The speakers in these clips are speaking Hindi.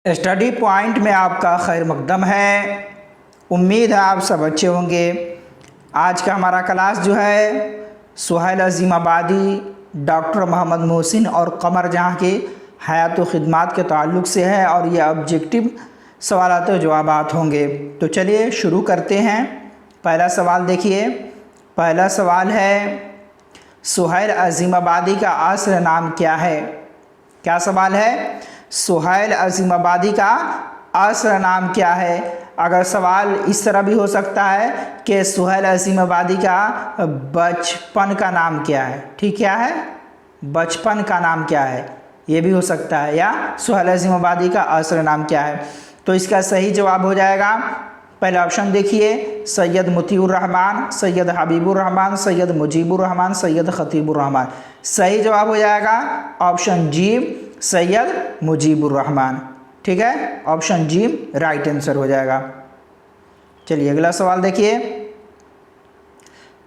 स्टडी पॉइंट में आपका खैर मकदम है। उम्मीद है आप सब अच्छे होंगे। आज का हमारा क्लास जो है सुहैल अज़ीमाबादी, डॉक्टर मोहम्मद मोहसिन और कमर जहाँ के हयात व ख़िदमात के ताल्लुक़ से है और ये ऑब्जेक्टिव सवालात व जवाबात होंगे। तो चलिए शुरू करते हैं। पहला सवाल देखिए। पहला सवाल है सुहैल अज़ीमाबादी का असल नाम क्या है। क्या सवाल है? सुहैल अज़ीमाबादी का असल नाम क्या है। अगर सवाल इस तरह भी हो सकता है कि सुहैल अज़ीमाबादी का बचपन का नाम क्या है। ठीक, क्या है? बचपन का नाम क्या है, ये भी हो सकता है। या सुहैल अज़ीमाबादी का असल नाम क्या है। तो इसका सही जवाब हो जाएगा पहला ऑप्शन देखिए, सैयद मुतीउर रहमान, सैयद हबीबुर रहमान, सैयद मुजीबुर रहमान, सैयद खतीबुर रहमान। सही जवाब हो जाएगा ऑप्शन जी, सैयद मुजीबुर रहमान। ठीक है, ऑप्शन जी राइट आंसर हो जाएगा। चलिए अगला सवाल देखिए।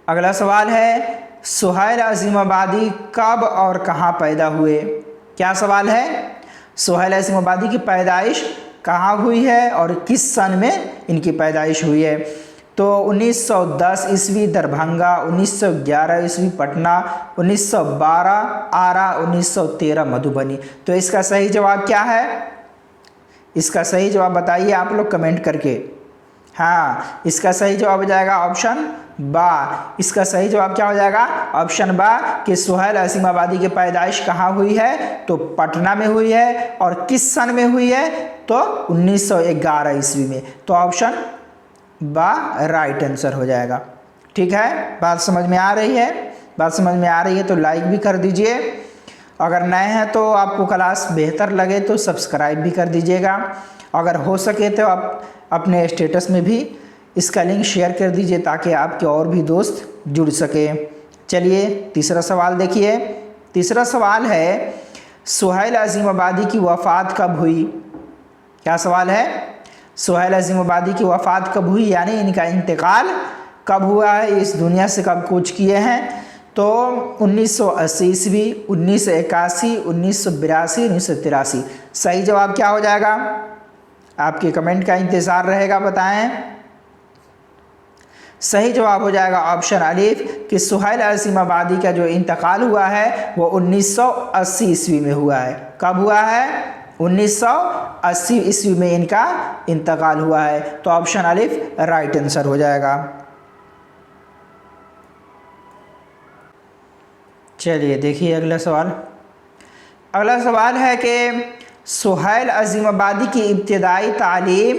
अगला सवाल है सुहैल अज़ीमाबादी कब और कहाँ पैदा हुए। क्या सवाल है? सुहैल अज़ीमाबादी की पैदाइश कहाँ हुई है और किस सन में इनकी पैदाइश हुई है। तो 1910 ईस्वी दरभंगा, 1911 ईस्वी पटना, 1912 आरा, 1913 मधुबनी। तो इसका सही जवाब क्या है? इसका सही जवाब बताइए आप लोग कमेंट करके। हाँ, इसका सही जवाब हो जाएगा ऑप्शन बा। इसका सही जवाब क्या हो जाएगा? ऑप्शन बा कि सुहैल अज़ीमाबादी की पैदाइश कहाँ हुई है, तो पटना में हुई है। और किस सन में हुई है, तो 1911 ईस्वी में। तो ऑप्शन बा राइट आंसर हो जाएगा। ठीक है, बात समझ में आ रही है? बात समझ में आ रही है तो लाइक भी कर दीजिए। अगर नए हैं तो आपको क्लास बेहतर लगे तो सब्सक्राइब भी कर दीजिएगा। अगर हो सके तो आप अपने स्टेटस में भी इसका लिंक शेयर कर दीजिए ताकि आपके और भी दोस्त जुड़ सके। चलिए तीसरा सवाल देखिए। तीसरा सवाल है सुहैल अज़ीमाबादी की वफ़ात कब हुई। क्या सवाल है? सुहैल अज़ीमाबादी की वफ़ात कब हुई, यानी इनका इंतकाल कब हुआ है, इस दुनिया से कब कूच किए हैं। तो 1980 ईस्वी, 1981, 1982, 1983। सही जवाब क्या हो जाएगा? आपके कमेंट का इंतज़ार रहेगा, बताएं। सही जवाब हो जाएगा ऑप्शन अलीफ कि सुहैल अज़ीमाबादी का जो इंतकाल हुआ है वो 1980 ईस्वी में हुआ है। कब हुआ है? 1980 ईस्वी में इनका इंतकाल हुआ है। तो ऑप्शन अलीफ राइट आंसर हो जाएगा। चलिए देखिए अगला सवाल। अगला सवाल है कि सुहैल अज़ीमाबादी की इब्तिदाई तालीम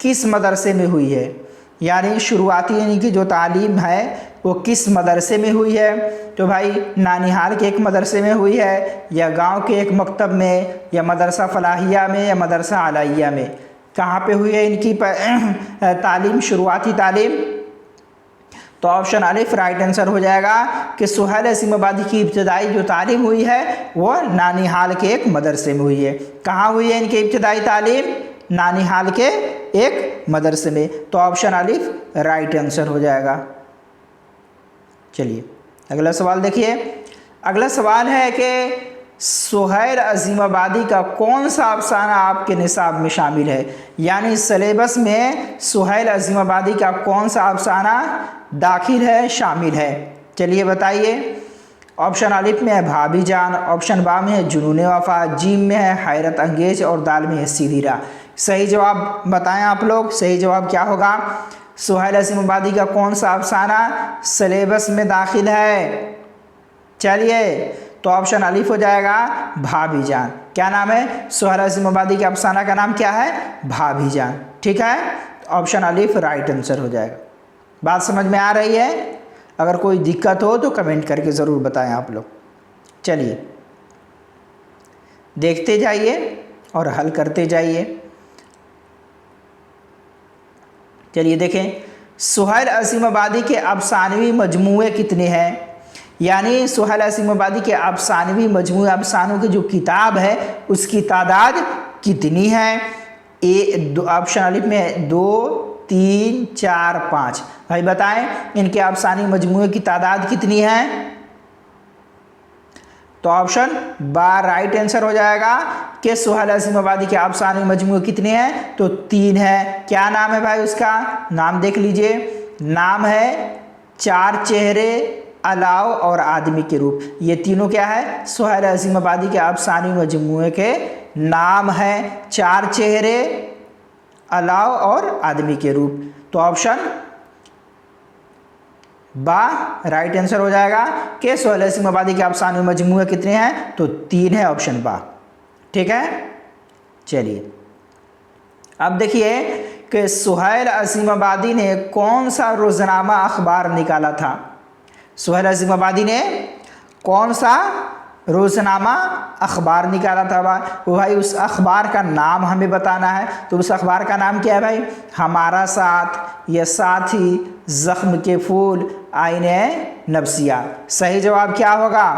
किस मदरसे में हुई है, यानी शुरुआती यानी कि जो तालीम है वो किस मदरसे में हुई है। तो भाई नानिहाल के एक मदरसे में हुई है, या गांव के एक मकतब में, या मदरसा फलाहिया में, या मदरसा आलिया में। कहाँ पे हुई है इनकी तालीम, शुरुआती तालीम? तो ऑप्शन अलिफ राइट आंसर हो जाएगा कि सुहैल अज़ीमाबादी की इब्तिदाई जो तालीम हुई है वो नानिहाल के एक मदरसे में हुई है। कहाँ हुई है इनकी इब्तिदाई तालीम? नानिहाल के एक मदरसे में। तो ऑप्शन अलिफ राइट आंसर हो जाएगा। चलिए अगला सवाल देखिए। अगला सवाल है कि सुहैल अज़ीमाबादी का कौन सा अफसाना आपके निसाब में शामिल है, यानी सिलेबस में सुहैल अज़ीमाबादी का कौन सा अफसाना दाखिल है, शामिल है। चलिए बताइए। ऑप्शन अलिफ में है भाभी जान, ऑप्शन बा में है जुनून वफा, जीम में है हैरत अंगेज और दाल में है सीधी राह। सही जवाब बताएं आप लोग। सही जवाब क्या होगा? सुहैल अज़ीमाबादी का कौन सा अफसाना सिलेबस में दाखिल है? चलिए तो ऑप्शन अलिफ हो जाएगा भाभी जान। क्या नाम है? सुहैल अज़ीमाबादी के अफसाना का नाम क्या है? भाभी जान। ठीक है, ऑप्शन अलिफ राइट आंसर हो जाएगा। बात समझ में आ रही है? अगर कोई दिक्कत हो तो कमेंट करके ज़रूर बताएं आप लोग। चलिए देखते जाइए और हल करते जाइए। चलिए देखें, सुहैल अज़ीमाबादी के अफसानवी मजमूए कितने हैं, यानी सुहैल अज़ीमाबादी के अफसानवी मजमूए अफसानों की जो किताब है उसकी तादाद कितनी है। ऑप्शन अलिफ में 2, 3, 4, 5। भाई बताएं इनके अफसानी मजमूए की तादाद कितनी है। तो तो ऑप्शन बा राइट आंसर हो जाएगा कि सुहेल अजीम आबादी के अफसाने मजमूए कितने हैं, तो 3 है। क्या नाम है भाई उसका, नाम देख लीजिए, नाम है चार चेहरे, अलाव और आदमी के रूप। ये तीनों क्या है, सुहेल अजीम आबादी के अफसाने मजमूए के नाम है, चार चेहरे, अलाव और आदमी के रूप। तो ऑप्शन बा राइट आंसर हो जाएगा कि सुहेल अजीम आबादी के अफसाने मजमूए कितने हैं, तो 3 है, ऑप्शन बा। ठीक है, चलिए अब देखिए कि सुहेल अजीम आबादी ने कौन सा रोजनामा अखबार निकाला था। सुहेल अजीम आबादी ने कौन सा रोजनामा अखबार निकाला था भाई, उस अखबार का नाम हमें बताना है। तो उस अखबार का नाम क्या है भाई, हमारा साथ, या साथी, जख्म के फूल, आईने नफ्सिया। सही जवाब क्या होगा,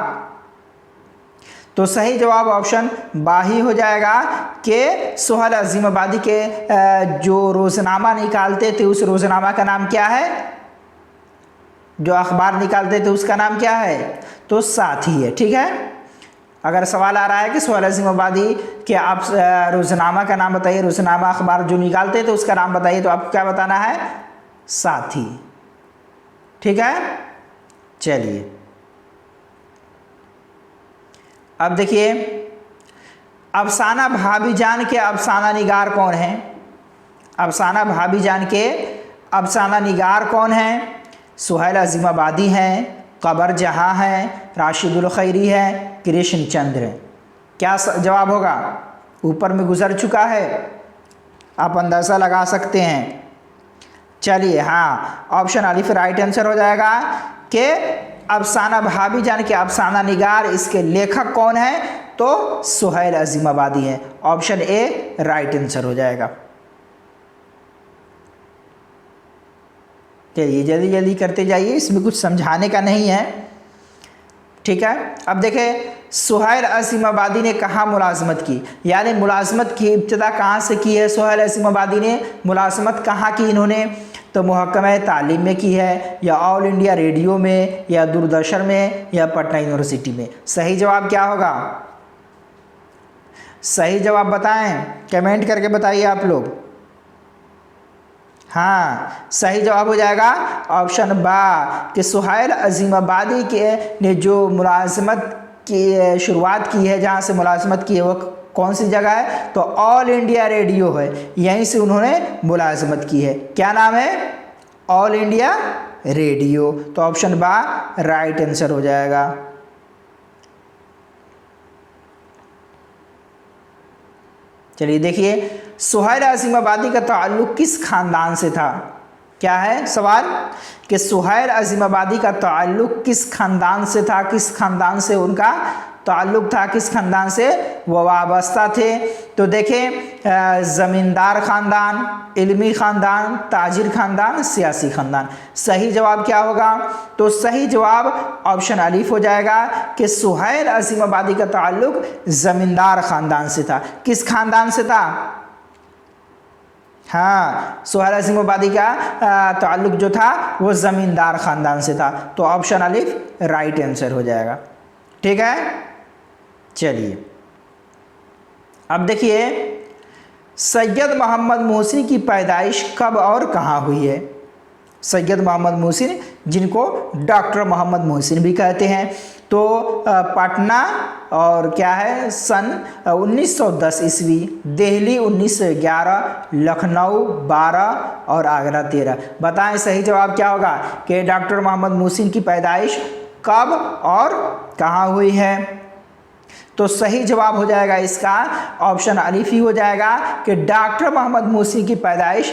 तो सही जवाब ऑप्शन बा ही हो जाएगा कि सुहेल अजीम आबादी के जो रोजनामा निकालते थे उस रोजनामा का नाम क्या है, जो अखबार निकालते थे उसका नाम क्या है, तो साथी है। ठीक है, अगर सवाल आ रहा है कि सुहेल अजीम आबादी के आप रोजनामा का नाम बताइए, रोजनामा अखबार जो निकालते थे उसका नाम बताइए, तो आपको क्या बताना है, साथी। ठीक है, चलिए अब देखिए अफसाना भाभीजान के अफसाना निगार कौन है। अफसाना भाभीजान के अफसाना निगार कौन है, सुहेल अजीम आबादी हैं, कबर जहाँ है, राशिदुल खैरी है, कृष्ण चंद्र। क्या जवाब होगा, ऊपर में गुजर चुका है, आप अंदाज़ा लगा सकते हैं। चलिए हाँ, ऑप्शन अलिफ राइट आंसर हो जाएगा कि अफसाना भाभीजान के अफसाना निगार, इसके लेखक कौन है, तो सुहेल अजीम आबादी है। ऑप्शन ए राइट आंसर हो जाएगा। चलिए जल्दी जल्दी करते जाइए, इसमें कुछ समझाने का नहीं है। ठीक है, अब देखें सुहेल अजीम आबादी ने कहाँ मुलाजमत की, यानी मुलाजमत की इब्तिदा कहाँ से की है। सुहेल अजीम आबादी ने मुलाजमत कहाँ की इन्होंने, तो महकमा तालीम में की है, या ऑल इंडिया रेडियो में, या दूरदर्शन में, या पटना यूनिवर्सिटी में। सही जवाब क्या होगा, सही जवाब बताएं, कमेंट करके बताइए आप लोग। हाँ, सही जवाब हो जाएगा ऑप्शन बा कि सुहेल अजीम आबादी के ने जो मुलाजमत की शुरुआत की है, जहाँ से मुलाजमत की है वो कौन सी जगह है, तो ऑल इंडिया रेडियो है, यहीं से उन्होंने मुलाजमत की है। क्या नाम है, ऑल इंडिया रेडियो। तो ऑप्शन बा राइट आंसर हो जाएगा। चलिए देखिए सुहेल अजीम आबादी का ताल्लुक किस खानदान से था। क्या है सवाल कि सुहेल अजीम आबादी का ताल्लुक किस खानदान से था, किस खानदान से उनका ताल्लुक था, किस खानदान से वो वाबस्ता थे। तो देखें ज़मींदार ख़ानदान, इल्मी ख़ानदान, ताजिर ख़ानदान, सियासी ख़ानदान। सही जवाब क्या होगा, तो सही जवाब ऑप्शन अलीफ हो जाएगा कि सुहेल अजीम आबादी का ताल्लुक ज़मींदार ख़ानदान से था। किस ख़ानदान से था, हाँ सुहेल अजीम आबादी का ताल्लुक जो था वो ज़मींदार ख़ानदान से था। तो ऑप्शन अलीफ राइट आंसर हो जाएगा। ठीक है, चलिए अब देखिए सैयद मोहम्मद मोहसिन की पैदाइश कब और कहाँ हुई है। सैयद मोहम्मद मोहसिन, जिनको डॉक्टर मोहम्मद मोहसिन भी कहते हैं, तो पटना और क्या है सन 1910 ईस्वी, दिल्ली 1911, लखनऊ 12 और आगरा 13। बताएं सही जवाब क्या होगा कि डॉक्टर मोहम्मद मोहसिन की पैदाइश कब और कहाँ हुई है। तो सही जवाब हो जाएगा इसका ऑप्शन अलीफ ही हो जाएगा कि डॉक्टर मोहम्मद मोहसिन की पैदाइश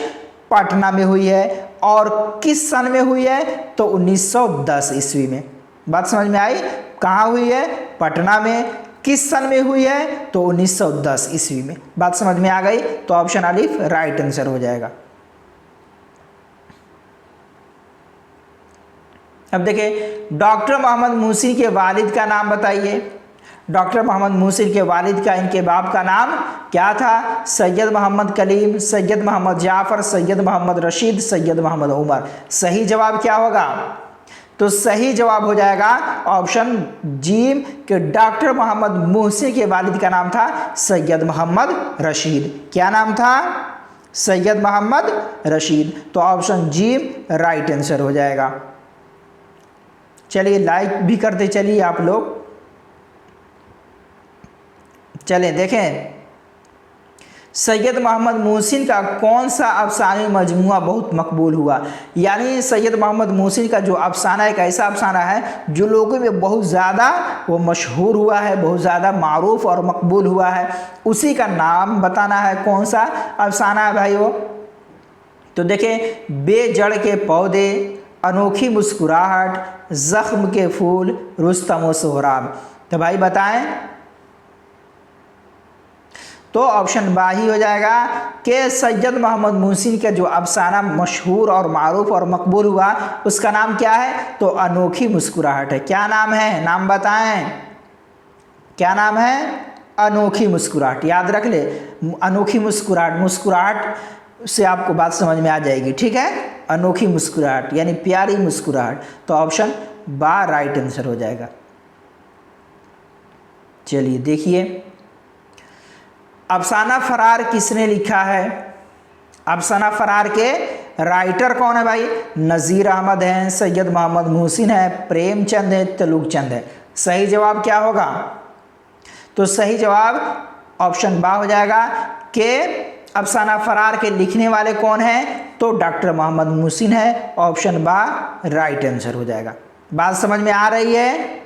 पटना में हुई है। और किस सन में हुई है, तो 1910 ईस्वी में। बात समझ में आई, कहाँ हुई है, पटना में। किस सन में हुई है, तो 1910 ईस्वी में। बात समझ में आ गई, तो ऑप्शन अलीफ राइट आंसर हो जाएगा। अब देखिए डॉक्टर मोहम्मद मोहसिन के वालिद का नाम बताइए। डॉक्टर मोहम्मद मोहसिन के वालिद का, इनके बाप का नाम क्या था, सैयद मोहम्मद कलीम, सैयद मोहम्मद जाफ़र, सैयद मोहम्मद रशीद, सैयद मोहम्मद उमर। सही जवाब क्या होगा, तो सही जवाब हो जाएगा ऑप्शन जीम के डॉक्टर मोहम्मद मोहसिन के वालिद का नाम था सैयद मोहम्मद रशीद। क्या नाम था? सैयद मोहम्मद रशीद। तो ऑप्शन जीम राइट आंसर हो जाएगा। चलिए लाइक भी करते चलिए आप लोग। चलें देखें सैयद मोहम्मद मोहसिन का कौन सा अफसाने मजमुआ बहुत मकबूल हुआ। यानी सैयद मोहम्मद मोहसिन का जो अफसाना एक ऐसा अफसाना है जो लोगों में बहुत ज़्यादा वो मशहूर हुआ है, बहुत ज़्यादा मारूफ और मकबूल हुआ है, उसी का नाम बताना है कौन सा अफसाना है भाई वो। तो देखें बेजड़ के पौधे, अनोखी मुस्कुराहट, ज़ख्म के फूल, रुस्तम व सोहराब। तो भाई बताएं। तो ऑप्शन बा ही हो जाएगा कि सैयद मोहम्मद मोहसिन का जो अफसाना मशहूर और मारूफ और मकबूल हुआ उसका नाम क्या है? तो अनोखी मुस्कुराहट है। क्या नाम है? नाम बताएं। क्या नाम है? अनोखी मुस्कुराहट। याद रख ले, अनोखी मुस्कुराहट, मुस्कुराहट से आपको बात समझ में आ जाएगी। ठीक है, अनोखी मुस्कुराहट यानी प्यारी मुस्कुराहट। तो ऑप्शन बा राइट आंसर हो जाएगा। चलिए देखिए अफसाना फरार किसने लिखा है? अफसाना फरार के राइटर कौन है भाई? नज़ीर अहमद हैं, सैयद मोहम्मद मोहसिन है, प्रेमचंद है, तलुकचंद है। सही जवाब क्या होगा? तो सही जवाब ऑप्शन बा हो जाएगा कि अफसाना फरार के लिखने वाले कौन हैं? तो डॉक्टर मोहम्मद मोहसिन है। ऑप्शन बा राइट आंसर हो जाएगा। बात समझ में आ रही है?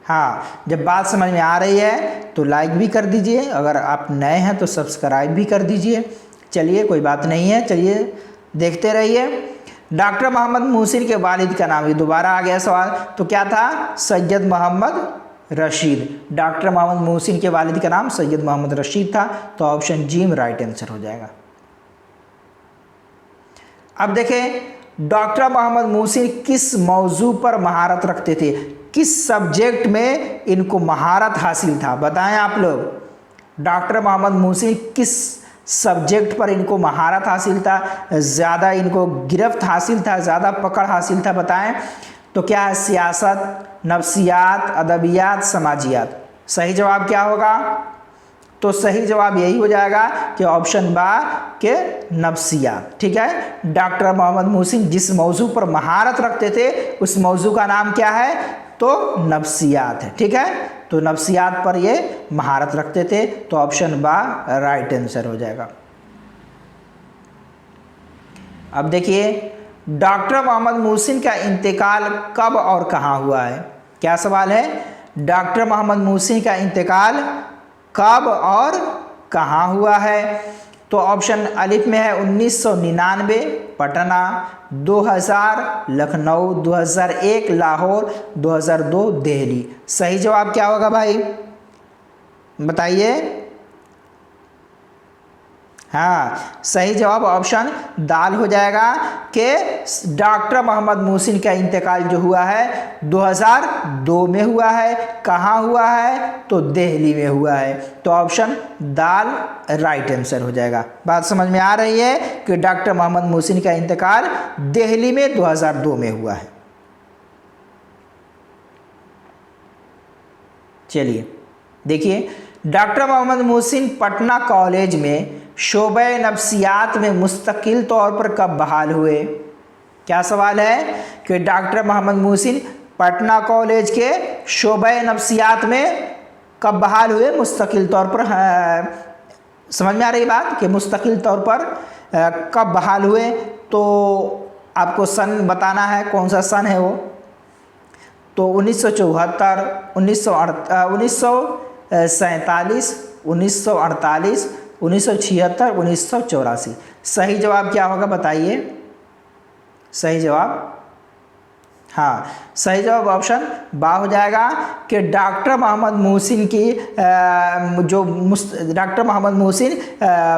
हाँ, जब बात समझ में आ रही है तो लाइक भी कर दीजिए, अगर आप नए हैं तो सब्सक्राइब भी कर दीजिए। चलिए कोई बात नहीं है, चलिए देखते रहिए। डॉक्टर मोहम्मद मोहसिन के वालिद का नाम, ये दोबारा आ गया सवाल। तो क्या था? सैयद मोहम्मद रशीद। डॉक्टर मोहम्मद मोहसिन के वालिद का नाम सैयद मोहम्मद रशीद था। तो ऑप्शन जीम राइट आंसर हो जाएगा। अब देखें डॉक्टर मोहम्मद मोहसिन किस मौजू पर महारत रखते थे? किस सब्जेक्ट में इनको महारत हासिल था? बताएं आप लोग। डॉक्टर मोहम्मद मोहसिन किस सब्जेक्ट पर इनको महारत हासिल था, ज़्यादा इनको गिरफ्त हासिल था, ज़्यादा पकड़ हासिल था? बताएं। तो क्या है? सियासत, नफ्सियात, अदबियात, समाजियात। सही जवाब क्या होगा? तो सही जवाब यही हो जाएगा कि ऑप्शन बा के नफ्सियात। ठीक है, डॉक्टर मोहम्मद मोहसिन जिस मौजू पर महारत रखते थे उस मौजू का नाम क्या है? तो नफ्सियात है। ठीक है, तो नफ्सियात पर ये महारत रखते थे। तो ऑप्शन बा राइट आंसर हो जाएगा। अब देखिए डॉक्टर मोहम्मद मोहसिन का इंतकाल कब और कहाँ हुआ है? क्या सवाल है? डॉक्टर मोहम्मद मोहसिन का इंतकाल कब और कहाँ हुआ है? तो ऑप्शन अलिफ में है 1999 पटना, 2000 लखनऊ, 2001 लाहौर, 2002 दिल्ली। सही जवाब क्या होगा भाई? बताइए। हाँ, सही जवाब ऑप्शन दाल हो जाएगा कि डॉक्टर मोहम्मद मोहसिन का इंतकाल जो हुआ है 2002 में हुआ है। कहाँ हुआ है? तो दिल्ली में हुआ है। तो ऑप्शन दाल राइट आंसर हो जाएगा। बात समझ में आ रही है कि डॉक्टर मोहम्मद मोहसिन का इंतकाल दिल्ली में 2002 में हुआ है। चलिए देखिए डॉक्टर मोहम्मद मोहसिन पटना कॉलेज में शोबे नफ्सियात में मुस्तकिल तौर पर कब बहाल हुए? क्या सवाल है कि डॉक्टर मोहम्मद मोहसिन पटना कॉलेज के शोबे नफ्सियात में कब बहाल हुए? मुस्तकिल तौर पर। समझ में आ रही बात कि मुस्तकिल तौर पर कब बहाल हुए? तो आपको सन बताना है, कौन सा सन है वो। तो 1974, 1947, 1948, 1976, 1984। सही जवाब क्या होगा बताइए? सही जवाब, हाँ, सही जवाब ऑप्शन बा हो जाएगा कि डॉक्टर मोहम्मद मोहसिन की डॉक्टर मोहम्मद मोहसिन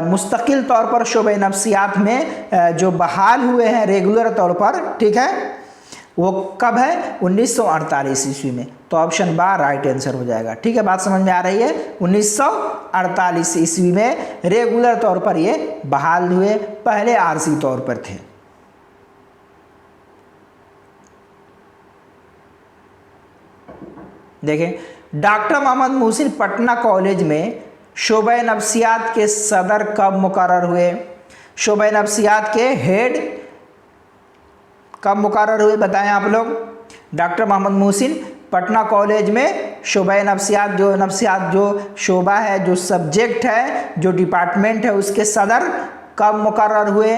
मुस्तकिल तौर पर शोबे नफ्सियात में जो बहाल हुए हैं रेगुलर तौर पर, ठीक है, वो कब है? 1948 ईस्वी में। तो ऑप्शन बा राइट आंसर हो जाएगा। ठीक है, बात समझ में आ रही है? 1948 ईस्वी में रेगुलर तौर पर ये बहाल हुए, पहले आरजी तौर पर थे। देखें, डॉक्टर मोहम्मद मुहसिन पटना कॉलेज में शोबे नफ्सियात के सदर कब मुकर्रर हुए? शोबे नफ्सियात के हेड कब मुकर्रर हुए बताएं आप लोग। डॉक्टर मोहम्मद मुहसिन पटना कॉलेज में शोबे नफ्सियात जो शोबा है, जो सब्जेक्ट है, जो डिपार्टमेंट है, उसके सदर कब मुकर्रर हुए?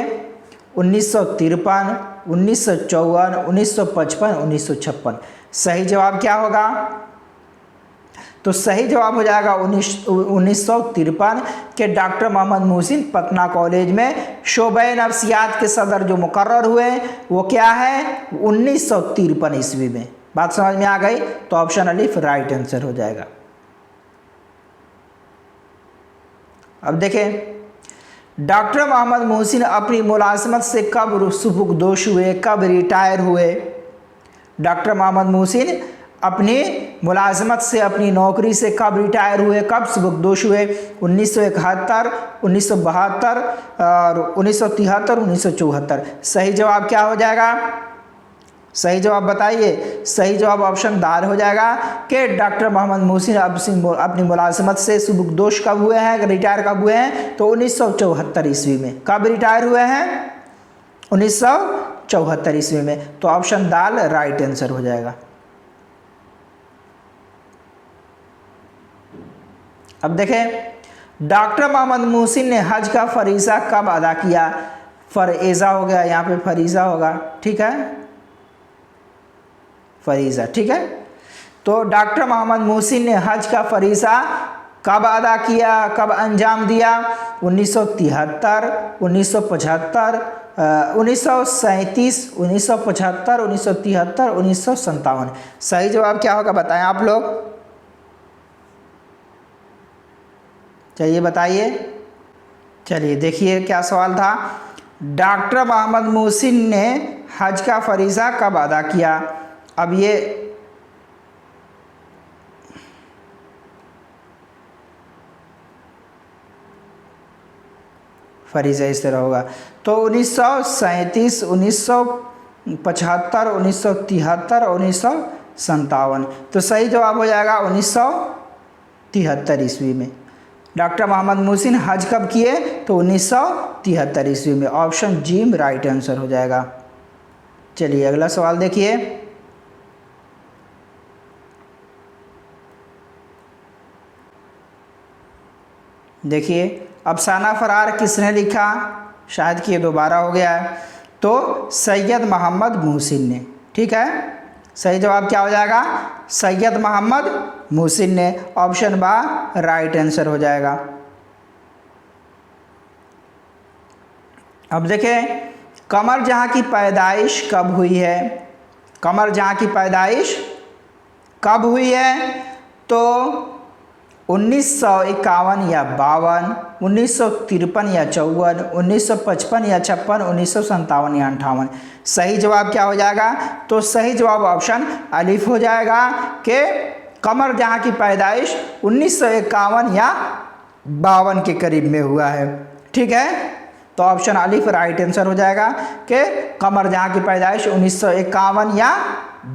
1953, 1954, 1955, 1956। सही जवाब क्या होगा? तो सही जवाब हो जाएगा 1953 के डॉक्टर मोहम्मद मुहसिन पटना कॉलेज में शोबे नफ्सियात के सदर जो मुकर्रर हुए वो क्या है? 1953 ईस्वी में। बात समझ में आ गई? तो ऑप्शन अलिफ राइट आंसर हो जाएगा। अब देखें, डॉक्टर मोहम्मद मुहसिन अपनी मुलाजमत से कब सुबुकदोश हुए, कब रिटायर हुए? डॉक्टर मोहम्मद मुहसिन अपनी मुलाजमत से, अपनी नौकरी से कब रिटायर हुए, कब सुबुकदोश हुए? 1971, 1972 और 1973, 1974। सही जवाब क्या हो जाएगा? सही जवाब बताइए। सही जवाब ऑप्शन दाल हो जाएगा कि डॉक्टर मोहम्मद मुहसिन अपनी मुलाजमत से सुबुकदोश कब हुए हैं, रिटायर कब हुए हैं? तो 1974 ईस्वी में। कब रिटायर हुए हैं? 1974 ईस्वी में। तो ऑप्शन दाल राइट आंसर हो जाएगा। अब देखें, डॉक्टर मोहम्मद मुहसिन ने हज का फरीज़ा कब अदा किया? फरीज़ा हो गया, यहाँ पे फरीज़ा होगा, ठीक है, फरीज़ा, ठीक है। तो डॉक्टर मोहम्मद मुहसिन ने हज का फरीज़ा कब अदा किया, कब अंजाम दिया? 1973, 1975, 1937, 1975, 1973, 1957। सही जवाब क्या होगा बताएं आप लोग। चलिए बताइए। चलिए देखिए क्या सवाल था। डॉक्टर मोहम्मद मुहसिन ने हज का फरीज़ा कब अदा किया? अब ये फरीज़ा इस तरह होगा। तो 1937, 1975, 1973, 1957। तो सही जवाब हो जाएगा 1973 ईस्वी में। डॉक्टर मोहम्मद मुहसिन हज कब किए? तो 1973 ईस्वी में। ऑप्शन जी राइट आंसर हो जाएगा। चलिए अगला सवाल देखिए। देखिए, अफसाना फरार किसने लिखा? शायद कि ये दोबारा हो गया है। तो सैयद मोहम्मद मुहसिन ने, ठीक है। सही जवाब क्या हो जाएगा? सैयद मोहम्मद मुहसिन ने। ऑप्शन बा राइट आंसर हो जाएगा। अब देखें, कमर जहाँ की पैदाइश कब हुई है? कमर जहाँ की पैदाइश कब हुई है? तो 1951 या 52, 1953 या 54, 1955 या 56, 1957 या 58। सही जवाब क्या हो जाएगा? तो सही जवाब ऑप्शन अलिफ हो जाएगा कि कमर जहाँ की पैदाइश 1951 या 52 के करीब में हुआ है, ठीक है। तो ऑप्शन अलिफ राइट आंसर हो जाएगा कि कमर जहाँ की पैदाइश 1951 या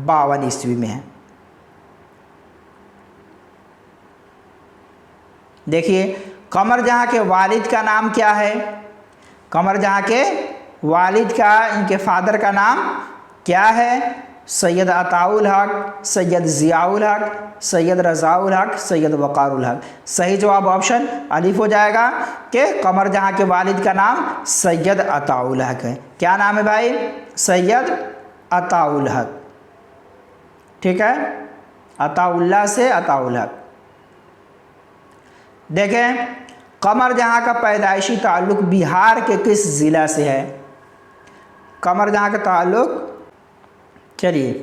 52 ईस्वी में है। देखिए, कमर जहाँ के वालिद का नाम क्या है? कमर जहाँ के वालिद का, इनके फादर का नाम क्या है? सैयद अताउल हक, सैयद ज़ियाउल हक, सैयद रज़ाउल हक, सैयद वक़ारुल हक। सही जवाब ऑप्शन अलिफ हो जाएगा कि कमर जहाँ के वालिद का नाम सैयद अताउल हक है। क्या नाम है भाई? सैयद अताउल हक, ठीक है, अताउल्लाह से अताउल हक। देखें, कमर जहाँ का पैदाइशी ताल्लुक़ बिहार के किस ज़िला से है? कमर जहाँ का ताल्लुक़, चलिए,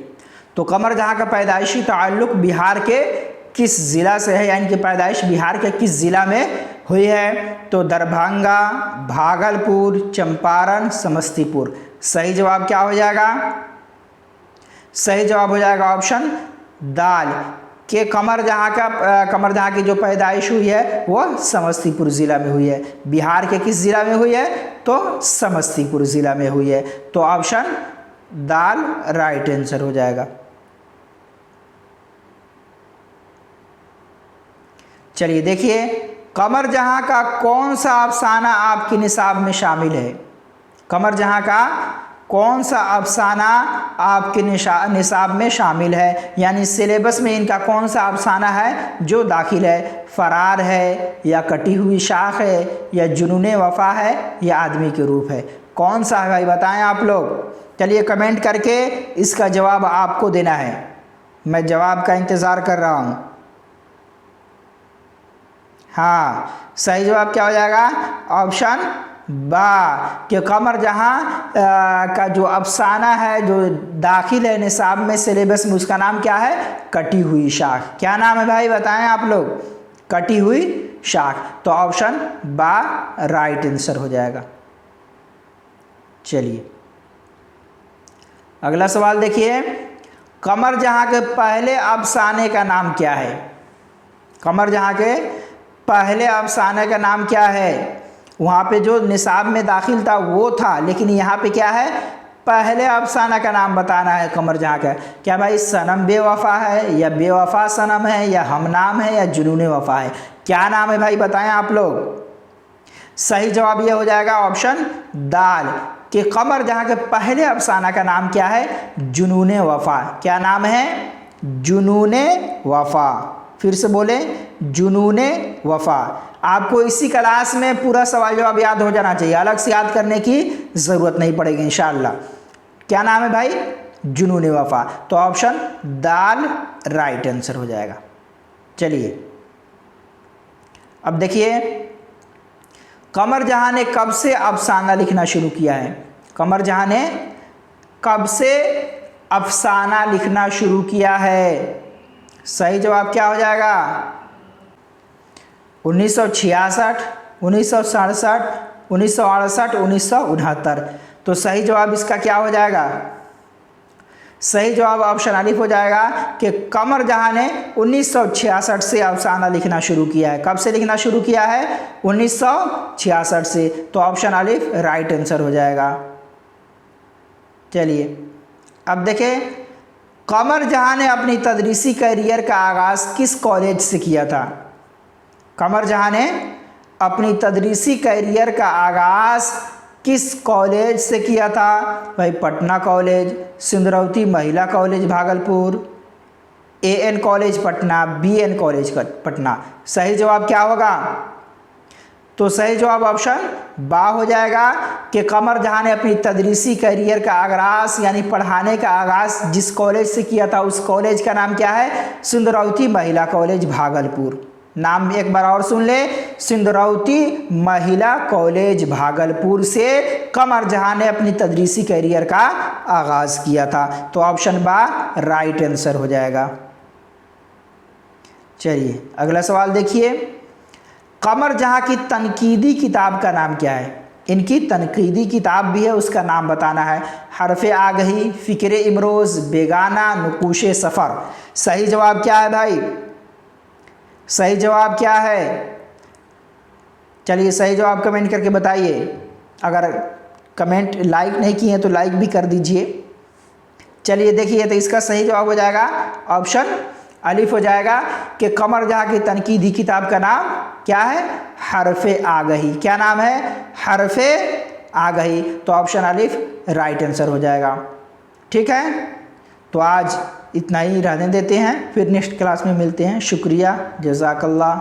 तो कमर जहाँ का पैदाइशी ताल्लुक़ बिहार के किस ज़िला से है, यानी कि पैदाइश बिहार के किस ज़िला में हुई है? तो दरभंगा, भागलपुर, चंपारण, समस्तीपुर। सही जवाब क्या हो जाएगा? सही जवाब हो जाएगा ऑप्शन दाल कि कमर जहाँ की जो पैदाइश हुई है वो समस्तीपुर ज़िला में हुई है। बिहार के किस ज़िला में हुई है? तो समस्तीपुर ज़िला में हुई है। तो ऑप्शन दाल राइट आंसर हो जाएगा। चलिए देखिए, कमर जहां का कौन सा अफसाना आपके निसाब में शामिल है? कमर जहां का कौन सा अफसाना आपके निसाब में शामिल है, यानी सिलेबस में इनका कौन सा अफसाना है जो दाखिल है? फरार है, या कटी हुई शाख है, या जुनून वफा है, या आदमी के रूप है? कौन सा है भाई, बताएं आप लोग। चलिए कमेंट करके इसका जवाब आपको देना है, मैं जवाब का इंतज़ार कर रहा हूँ। हाँ, सही जवाब क्या हो जाएगा? ऑप्शन बा, कि कमर जहाँ का जो अफसाना है जो दाखिल है निसाब में, सिलेबस में, उसका नाम क्या है? कटी हुई शाख। क्या नाम है भाई, बताएं आप लोग। कटी हुई शाख। तो ऑप्शन बा राइट आंसर हो जाएगा। चलिए अगला सवाल देखिए, कमर जहाँ के पहले अफसाने का नाम क्या है? कमर जहाँ के पहले अफसाने का नाम क्या है? वहाँ पे जो निसाब में दाखिल था वो था, लेकिन यहाँ पे क्या है? पहले अफसाना का नाम बताना है कमर जहाँ का। क्या भाई सनम बेवफा है, या बेवफा सनम है, या हमनाम है, या जुनून वफा है? क्या नाम है भाई, बताएं आप लोग। सही जवाब ये हो जाएगा ऑप्शन दाल, कि कमर जहाँ के पहले अफसाना का नाम क्या है? जुनून वफा। क्या नाम है? जुनून वफा। फिर से बोले, जुनून वफा। आपको इसी क्लास में पूरा सवाल जवाब याद हो जाना चाहिए, अलग से याद करने की ज़रूरत नहीं पड़ेगी इंशाअल्लाह। क्या नाम है भाई? जुनून वफा। तो ऑप्शन दाल राइट आंसर हो जाएगा। चलिए अब देखिए, कमर जहाँ ने कब से अफसाना लिखना शुरू किया है? कमर जहाँ ने कब से अफसाना लिखना शुरू किया है? सही जवाब क्या हो जाएगा? 1966, 1967, 1968, 1969। तो सही जवाब इसका क्या हो जाएगा? सही जवाब ऑप्शन अलिफ हो जाएगा, कि कमर जहाँ ने 1966 से अफसाना लिखना शुरू किया है। कब से लिखना शुरू किया है? 1966 से। तो ऑप्शन अलिफ राइट आंसर हो जाएगा। चलिए अब देखें, कमर जहाँ ने अपनी तदरीसी करियर का आगाज़ किस कॉलेज से किया था? कमर जहाँ ने अपनी तदरीसी करियर का आगाज़ किस कॉलेज से किया था? भाई पटना कॉलेज, सिंदरौती महिला college Bhagalpur, AN college Patna, BN college Patna. सही जवाब क्या होगा? तो सही जवाब ऑप्शन बा हो जाएगा, कि कमर जहाँ ने अपनी तदरीसी करियर का आगाज़ यानी पढ़ाने का आगाज़ जिस कॉलेज से किया था उस कॉलेज का नाम क्या है? सिंदरौती महिला कॉलेज भागलपुर। नाम एक बार और सुन ले, सिंदरौती महिला कॉलेज भागलपुर से कमर जहाँ ने अपनी तदरीसी करियर का आगाज़ किया था। तो ऑप्शन बा राइट आंसर हो जाएगा। चलिए अगला सवाल देखिए, कमर जहाँ की तनकीदी किताब का नाम क्या है? इनकी तनकीदी किताब भी है, उसका नाम बताना है। हरफ़े आगही, फ़िक्र इमरोज़, बेगाना, नुकूश सफ़र। सही जवाब क्या है भाई? सही जवाब क्या है? चलिए सही जवाब कमेंट करके बताइए। अगर कमेंट लाइक नहीं किए हैं तो लाइक भी कर दीजिए। चलिए देखिए, तो इसका सही जवाब हो जाएगा ऑप्शन अलिफ हो जाएगा, कि कमर जहाँ की तनकीदी किताब का नाम क्या है? हरफ़े आगही। क्या नाम है? हरफ़े आगही। तो ऑप्शन अलिफ राइट आंसर हो जाएगा। ठीक है, तो आज इतना ही रहने देते हैं, फिर नेक्स्ट क्लास में मिलते हैं। शुक्रिया, जज़ाकल्लाह।